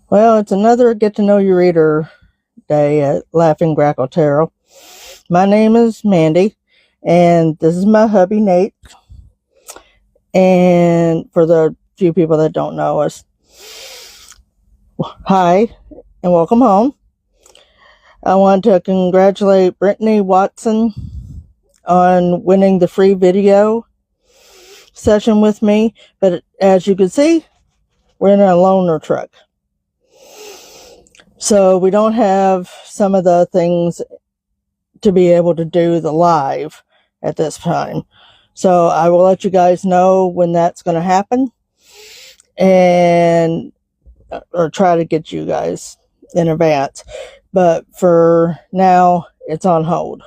Well, it's another Get to Know Your Reader day at Laughing Grackle Tarot. My name is Mandy, and this is my hubby, Nate. And for the few people that don't know us, hi, and welcome home. I want to congratulate Brittany Watson on winning the free video session with me. But as you can see, we're in a loaner truck. So we don't have some of the things to be able to do the live at this time. So I will let you guys know when that's going to happen, and or try to get you guys in advance. But for now, it's on hold.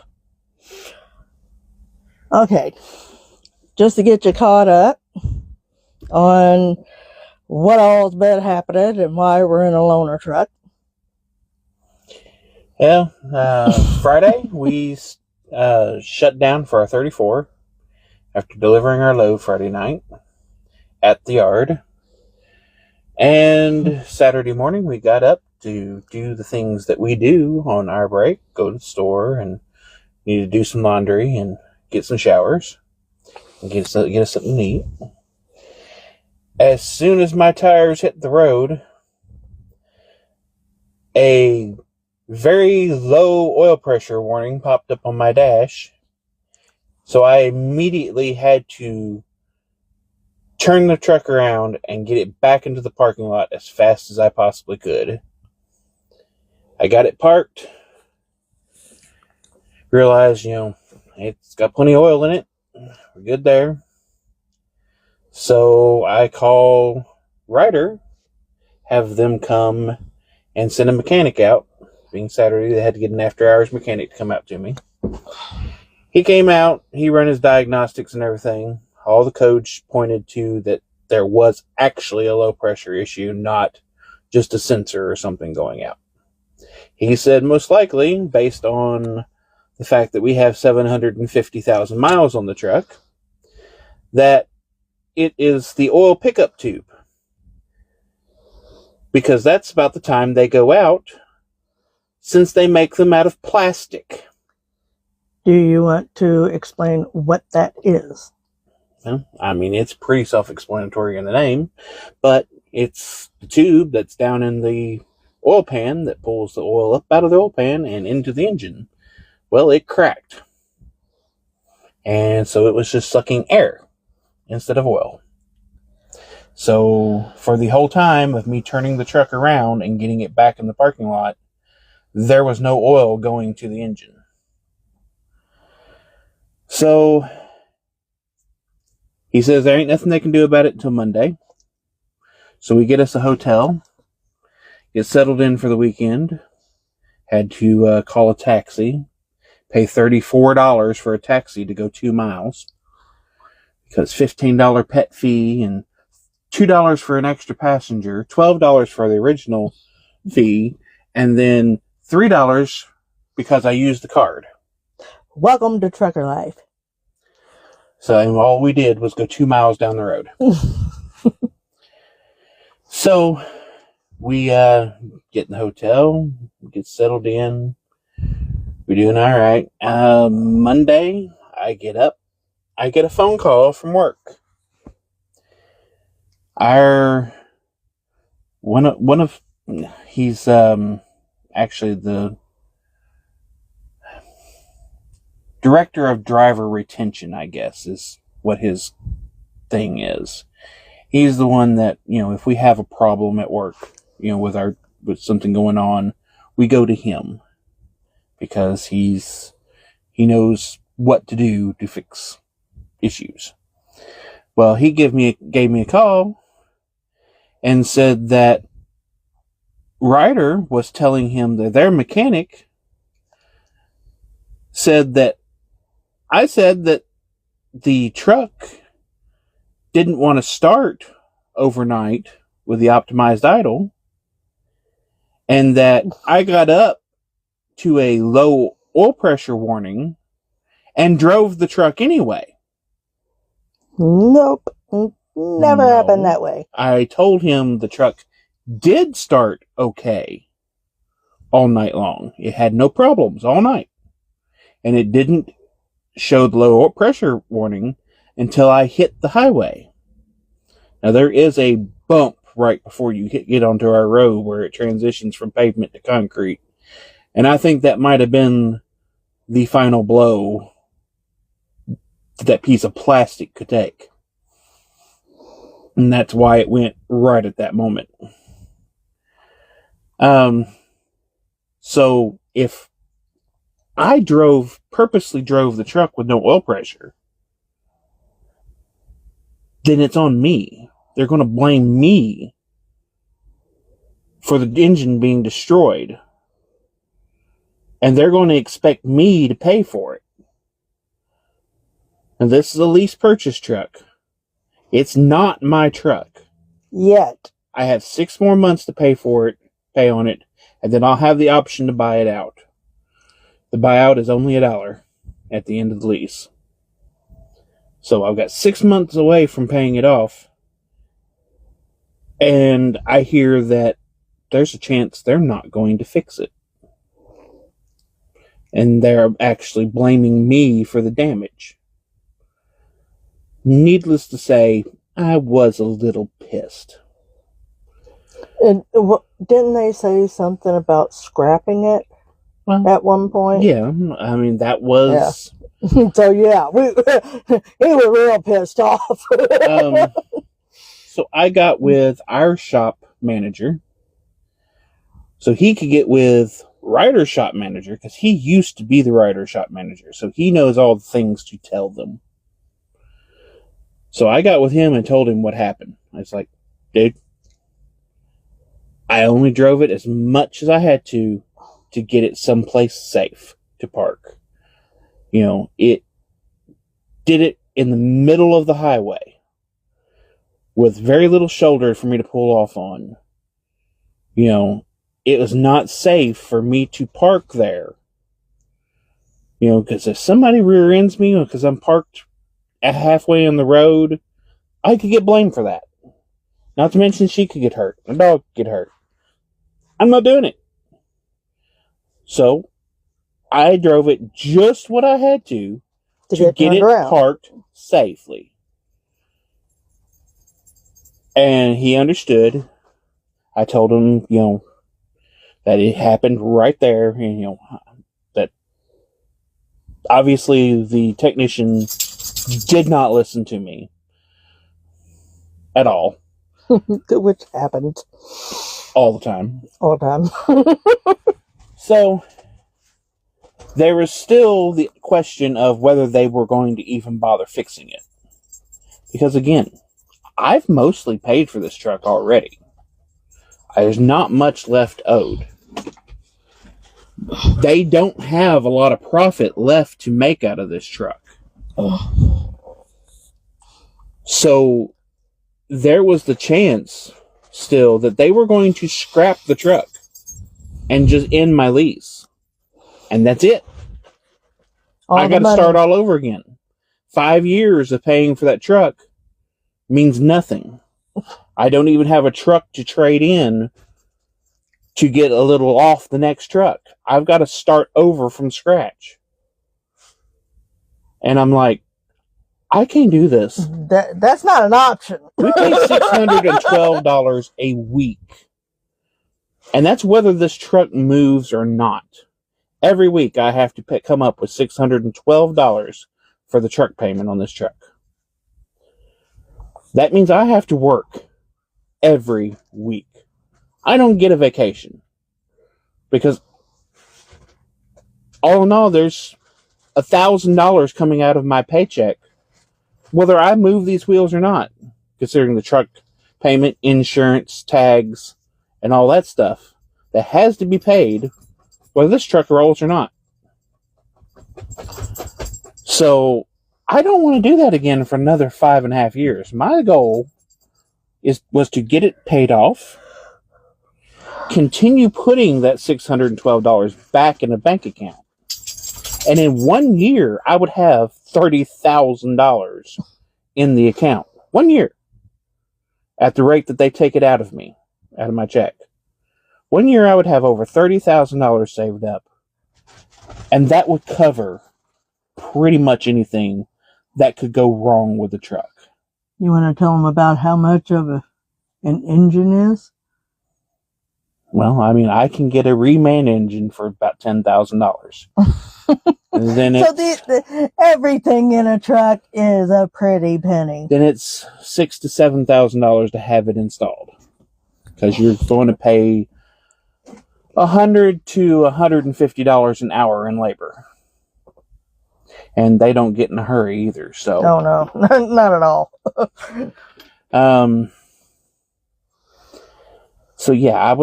Okay, just to get you caught up on what all's been happening and why we're in a loaner truck. Yeah, Friday we shut down for our 34 after delivering our load Friday night at the yard. And Saturday morning we got up to do the things that we do on our break, go to the store and need to do some laundry and get some showers and get us something to eat. As soon as my tires hit the road, a very low oil pressure warning popped up on my dash. So I immediately had to turn the truck around and get it back into the parking lot as fast as I possibly could. I got it parked. Realized, it's got plenty of oil in it. We're good there. So I call Ryder, have them come and send a mechanic out. Being Saturday, they had to get an after-hours mechanic to come out to me. He came out. He ran his diagnostics and everything. All the codes pointed to that there was actually a low-pressure issue, not just a sensor or something going out. He said most likely, based on the fact that we have 750,000 miles on the truck, that it is the oil pickup tube. Because that's about the time they go out, since they make them out of plastic. Do you want to explain what that is? Well, it's pretty self-explanatory in the name, but it's the tube that's down in the oil pan that pulls the oil up out of the oil pan and into the engine. Well, it cracked. And so it was just sucking air instead of oil. So for the whole time of me turning the truck around and getting it back in the parking lot, there was no oil going to the engine. So he says there ain't nothing they can do about it until Monday. So we get us a hotel, get settled in for the weekend, had to call a taxi, pay $34 for a taxi to go 2 miles, because $15 pet fee and $2 for an extra passenger, $12 for the original fee, and then $3 because I used the card. Welcome to trucker life. So all we did was go 2 miles down the road. So we get in the hotel, get settled in. We're doing all right. Monday, I get up. I get a phone call from work. He's actually the director of driver retention, I guess, is what his thing is. He's the one that, if we have a problem at work, with something going on, we go to him because he knows what to do to fix issues. Well, he gave me a call and said that Ryder was telling him that their mechanic said that I said that the truck didn't want to start overnight with the optimized idle, and that I got up to a low oil pressure warning and drove the truck anyway. Nope. Never happened that way. I told him the truck did start okay all night long. It had no problems all night. And it didn't show the low pressure warning until I hit the highway. Now, there is a bump right before you get onto our road where it transitions from pavement to concrete. And I think that might have been the final blow that piece of plastic could take. And that's why it went right at that moment. So if I purposely drove the truck with no oil pressure, then it's on me. They're going to blame me for the engine being destroyed. And they're going to expect me to pay for it. And this is a lease purchase truck. It's not my truck. Yet. I have 6 more months to pay on it, and then I'll have the option to buy it out. The buyout is only $1 at the end of the lease. So I've got 6 months away from paying it off. And I hear that there's a chance they're not going to fix it. And they're actually blaming me for the damage. Needless to say, I was a little pissed. And didn't they say something about scrapping it at one point? Yeah, I mean, that was... Yeah. So, yeah, he was real pissed off. So I got with our shop manager. So he could get with Ryder's shop manager, because he used to be the Ryder shop manager. So he knows all the things to tell them. So I got with him and told him what happened. I was like, dude, I only drove it as much as I had to get it someplace safe to park. You know, it did it in the middle of the highway with very little shoulder for me to pull off on. You know, it was not safe for me to park there. You know, because if somebody rear ends me because I'm parked halfway on the road, I could get blamed for that. Not to mention she could get hurt. My dog could get hurt. I'm not doing it. So, I drove it just what I had to get it parked safely. And he understood. I told him, you know, that it happened right there. And, you know, that obviously the technician did not listen to me at all. Which happens all the time. All the time. So there was still the question of whether they were going to even bother fixing it. Because again, I've mostly paid for this truck already. There's not much left owed. They don't have a lot of profit left to make out of this truck. So there was the chance still that they were going to scrap the truck and just end my lease. And that's it. I got to start all over again. 5 years of paying for that truck means nothing. I don't even have a truck to trade in to get a little off the next truck. I've got to start over from scratch. And I'm like, I can't do this. That's not an option. We pay $612 a week. And that's whether this truck moves or not. Every week I have to come up with $612 for the truck payment on this truck. That means I have to work every week. I don't get a vacation. Because all in all, there's $1,000 coming out of my paycheck, whether I move these wheels or not, considering the truck payment, insurance, tags, and all that stuff that has to be paid, whether this truck rolls or not. So I don't want to do that again for another 5.5 years. My goal was to get it paid off, continue putting that $612 back in a bank account, and in 1 year I would have $30,000 in the account. 1 year, at the rate that they take it out of me. out of my check. 1 year I would have over $30,000 saved up. And that would cover pretty much anything that could go wrong with the truck. You want to tell them about how much of an engine is? Well, I mean, I can get a reman engine for about $10,000. And then So everything in a truck is a pretty penny. then it's $6,000 to $7,000 to have it installed, because you're going to pay $100 to $150 an hour in labor, and they don't get in a hurry either. So No, not at all. So yeah,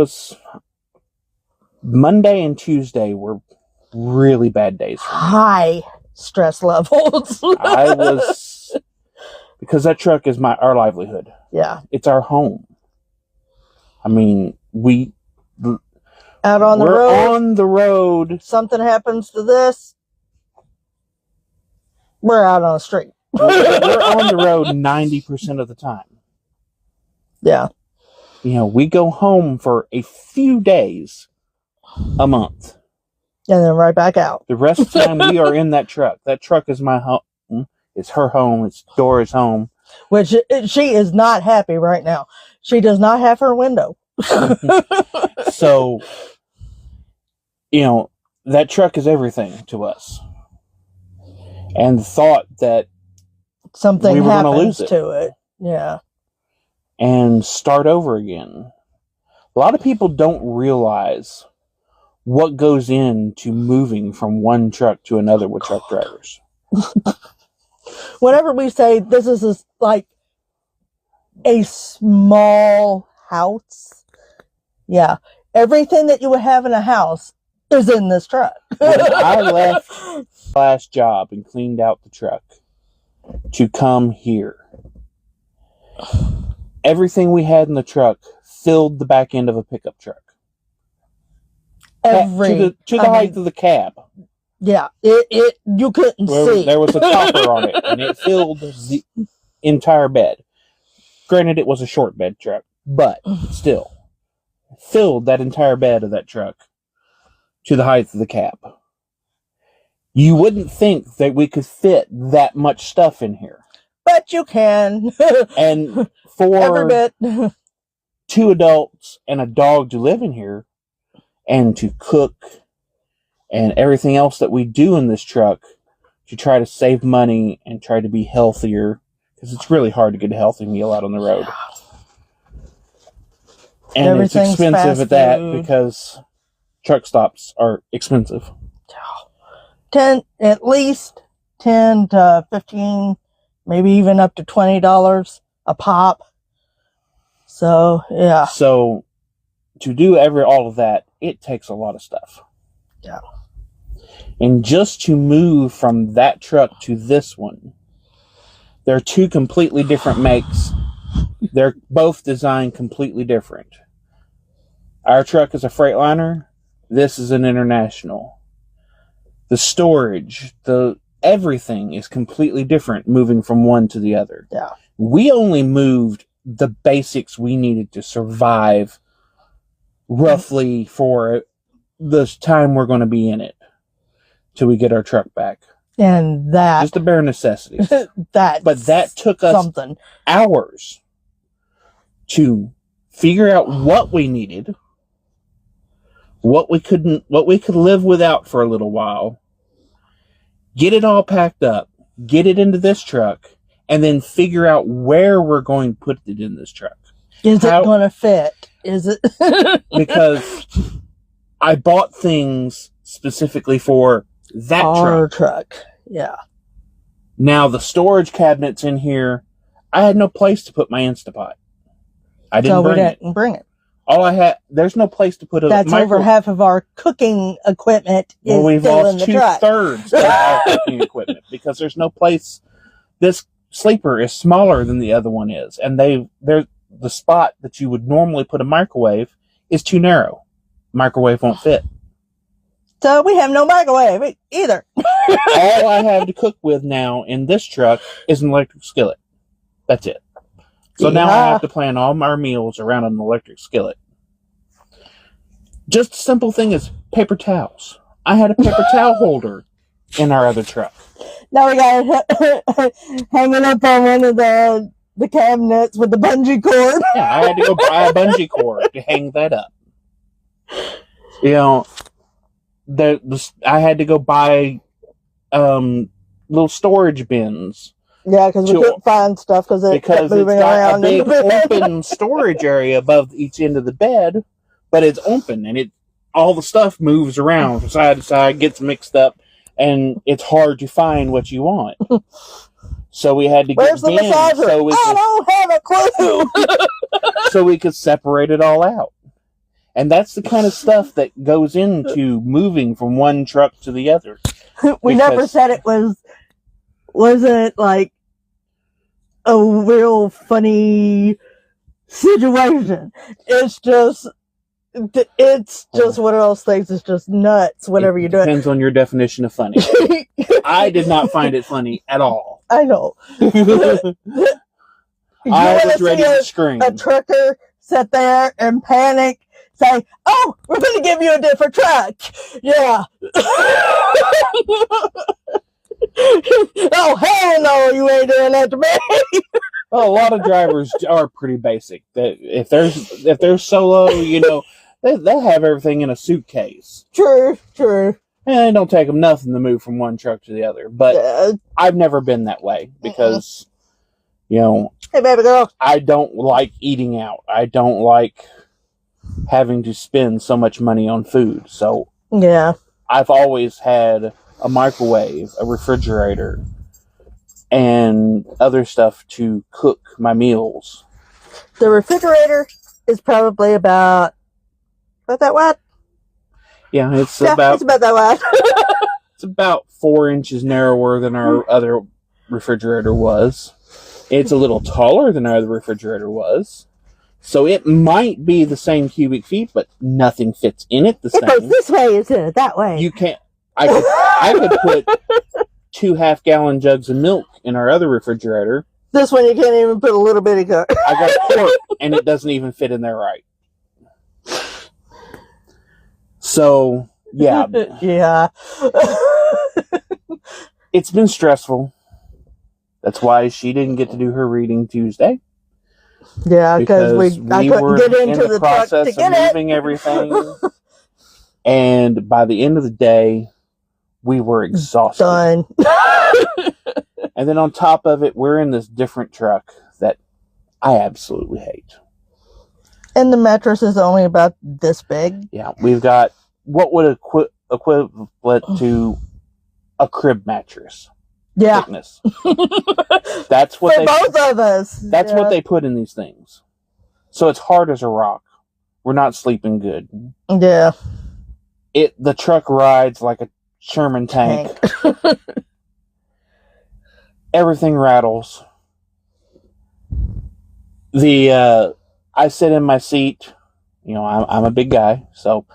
Monday and Tuesday were really bad days for me. High stress levels. Because that truck is our livelihood. Yeah. It's our home. I mean, Out on the we're road. on the road. Something happens to this, we're out on the street. We're on the road 90% of the time. Yeah. You know, we go home for a few days a month. And then right back out. The rest of the time we are in that truck. That truck is my home. It's her home. It's Dora's home. Which she is not happy right now. She does not have her window. So, you know, that truck is everything to us. And the thought that Something we were gonna happens lose it. to it. Yeah. and start over again. A lot of people don't realize what goes into moving from one truck to another with truck drivers. Whenever we say this is like a small house, yeah, everything that you would have in a house is in this truck. When I left last job and cleaned out the truck to come here, everything we had in the truck filled the back end of a pickup truck. To the height of the cab. Yeah, it you couldn't see. There was a topper on it, and it filled the entire bed. Granted, it was a short bed truck, but still filled that entire bed of that truck to the height of the cab. You wouldn't think that we could fit that much stuff in here. But you can. And Every for bit. 2 adults and a dog to live in here and to cook and everything else that we do in this truck to try to save money and try to be healthier, because it's really hard to get a healthy meal out on the road. And Everything's it's expensive fast at that food. because truck stops are expensive. At least 10 to 15, maybe even up to $20 a pop. So, yeah. So to do all of that, it takes a lot of stuff. Yeah. And just to move from that truck to this one, they're 2 completely different makes. They're both designed completely different. Our truck is a Freightliner. This is an International. The storage, everything is completely different moving from one to the other. Yeah. We only moved the basics we needed to survive roughly for the time we're going to be in it till we get our truck back. And that. Just the bare necessities. But that took us something. hours to figure out what we needed, what we could live without for a little while, get it all packed up, get it into this truck, and then figure out where we're going to put it in this truck. Is it going to fit? Is it? Because I bought things specifically for that Our truck. Yeah. Now, the storage cabinets in here, I had no place to put my Instapot. I didn't bring it. All I had, there's no place to put That's over half of our cooking equipment is we've still in lost the truck. 2/3 of our cooking equipment because there's no place. This sleeper is smaller than the other one is, and the spot that you would normally put a microwave is too narrow. Microwave won't fit. So we have no microwave either. All I have to cook with now in this truck is an electric skillet. That's it. So now I Yeah. have to plan all our meals around an electric skillet. Just a simple thing as paper towels. I had a paper towel holder in our other truck. Now we got it hanging up on one of the cabinets with the bungee cord. Yeah, I had to go buy a bungee cord to hang that up. You know, I had to go buy little storage bins. Yeah, because we couldn't find stuff because it kept Because moving it's got around. a big open storage area above each end of the bed, but it's open and all the stuff moves around from side to side, gets mixed up, and it's hard to find what you want. So we had to Where's get the bins massager? I don't have a clue. so we could separate it all out. And that's the kind of stuff that goes into moving from one truck to the other. We never said it wasn't like a real funny situation. It's just one of those things. It's just nuts whenever you do it. Depends on your definition of funny. I did not find it funny at all. I know. I was ready to scream. A trucker sit there and panic, say, "Oh, we're going to give you a different truck." Yeah. Oh, hell no, you ain't doing that to me. Well, a lot of drivers are pretty basic. That if they're solo, they have everything in a suitcase. True. And it don't take them nothing to move from one truck to the other. But I've never been that way because, hey, baby girl, I don't like eating out. I don't like having to spend so much money on food. So yeah, I've always had a microwave, a refrigerator, and other stuff to cook my meals. The refrigerator is probably about that wide. Yeah, it's It's about that wide. It's about 4 inches narrower than our other refrigerator was. It's a little taller than our other refrigerator was. So it might be the same cubic feet, but nothing fits in it the It goes same. this way instead of that way. You can't. I could put 2 half-gallon jugs of milk in our other refrigerator. This one you can't even put a little bitty cup. I got pork, and it doesn't even fit in there right. So, yeah. Yeah. It's been stressful. That's why she didn't get to do her reading Tuesday. Yeah, because I couldn't were get into in the process truck to get of it. moving everything. And by the end of the day, we were exhausted. Done. And then on top of it, we're in this different truck that I absolutely hate. And the mattress is only about this big. Yeah, we've got what would equivalent to a crib mattress. Yeah. Thickness. That's what For both of us. That's what they put in these things. So it's hard as a rock. We're not sleeping good. Yeah. The truck rides like a Sherman tank. Everything rattles. I sit in my seat. I'm a big guy, so,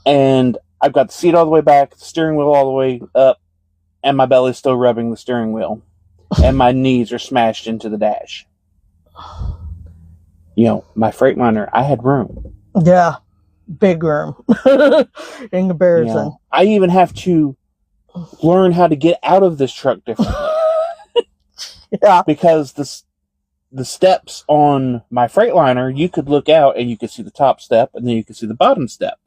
and I've got the seat all the way back, the steering wheel all the way up, and my belly's still rubbing the steering wheel, and my knees are smashed into the dash. My Freightliner, I had room. Yeah. Big room. In comparison. I even have to learn how to get out of this truck differently. Yeah. Because the steps on my Freightliner, you could look out and you could see the top step, and then you could see the bottom step.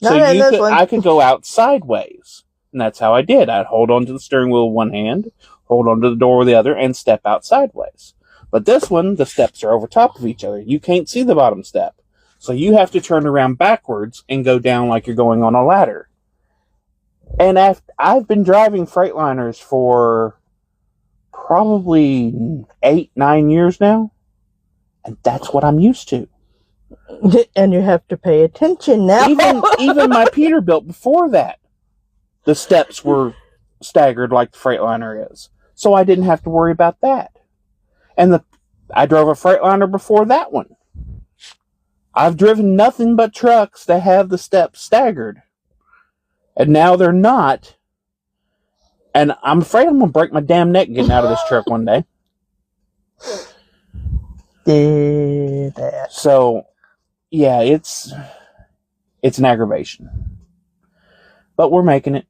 So I could go out sideways. And that's how I did. I'd hold onto the steering wheel with one hand, hold onto the door with the other, and step out sideways. But this one, the steps are over top of each other. You can't see the bottom step. So you have to turn around backwards and go down like you're going on a ladder. And I've been driving Freightliners for probably 8-9 years now. And that's what I'm used to. And you have to pay attention now. Even my Peterbilt before that, the steps were staggered like the Freightliner is. So I didn't have to worry about that. And I drove a Freightliner before that one. I've driven nothing but trucks that have the steps staggered. And now they're not. And I'm afraid I'm going to break my damn neck getting out of this truck one day. did that. So, yeah, it's an aggravation. But we're making it.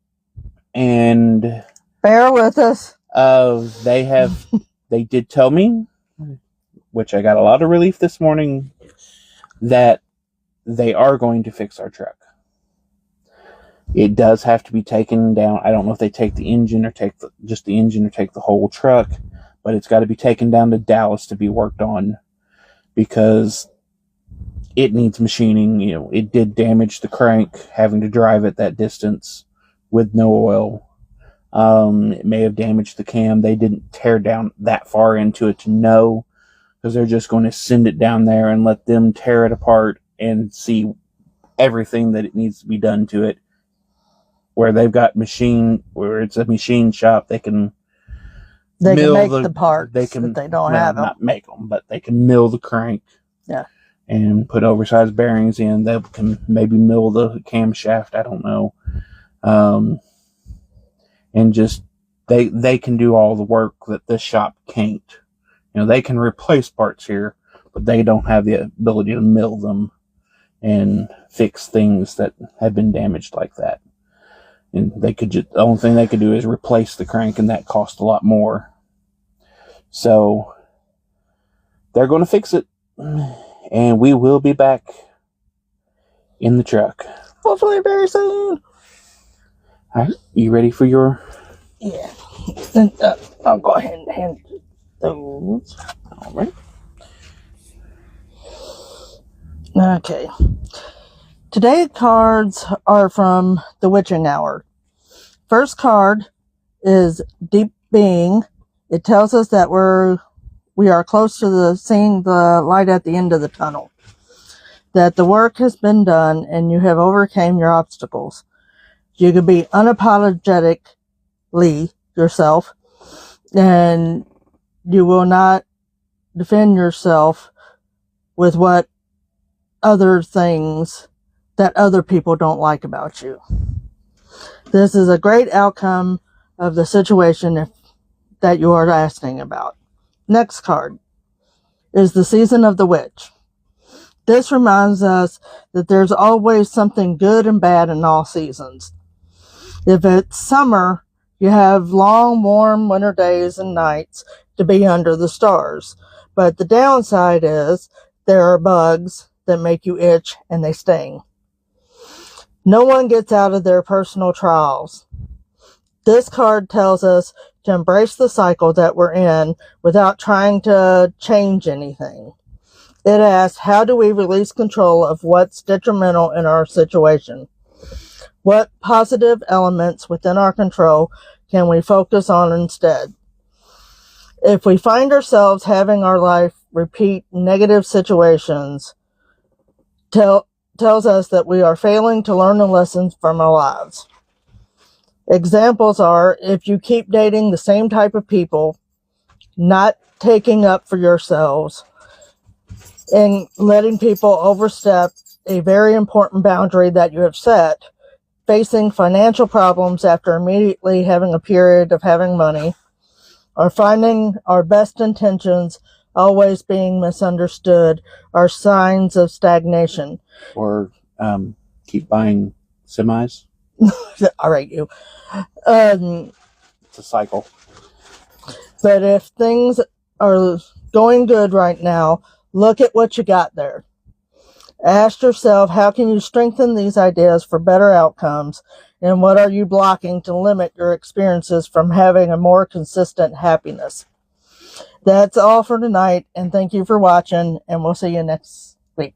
And bear with us. They did tell me, which I got a lot of relief this morning, that they are going to fix our truck. It does have to be taken down. I don't know if they take the engine or take just the engine or take the whole truck, but it's got to be taken down to Dallas to be worked on because it needs machining. You know, it did damage the crank having to drive it that distance with no oil. It may have damaged the cam. They didn't tear down that far into it to know, because they're just going to send it down there and let them tear it apart and see everything that it needs to be done to it. Where they've got where it's a machine shop, they can make the parts that they don't have them. Not make them, but they can mill the crank. Yeah. And put oversized bearings in. They can maybe mill the camshaft. I don't know. And just they can do all the work that this shop can't. You know, they can replace parts here, but they don't have the ability to mill them and fix things that have been damaged like that. And the only thing they could do is replace the crank, and that costs a lot more. So they're going to fix it, and we will be back in the truck. Hopefully very soon. All right, you ready for your... Yeah. And, I'll go ahead and hand those. All right. Okay. Today's cards are from the Witching Hour. First card is Deep Being. It tells us that we are close to seeing the light at the end of the tunnel. That the work has been done and you have overcame your obstacles. You can be unapologetically yourself, and you will not defend yourself with what other things that other people don't like about you. This is a great outcome of the situation that you are asking about. Next card is the Season of the Witch. This reminds us that there's always something good and bad in all seasons. If it's summer, you have long, warm winter days and nights to be under the stars. But the downside is there are bugs that make you itch and they sting. No one gets out of their personal trials. This card tells us to embrace the cycle that we're in without trying to change anything. It asks, how do we release control of what's detrimental in our situation? What positive elements within our control can we focus on instead? If we find ourselves having our life repeat negative situations, tells us that we are failing to learn the lessons from our lives. Examples are, if you keep dating the same type of people, not taking up for yourselves, and letting people overstep a very important boundary that you have set, facing financial problems after immediately having a period of having money, or finding our best intentions always being misunderstood, are signs of stagnation. Or keep buying semis. All right, you. It's a cycle. But if things are going good right now, look at what you got there. Ask yourself, how can you strengthen these ideas for better outcomes? And what are you blocking to limit your experiences from having a more consistent happiness? That's all for tonight. And thank you for watching. And we'll see you next week.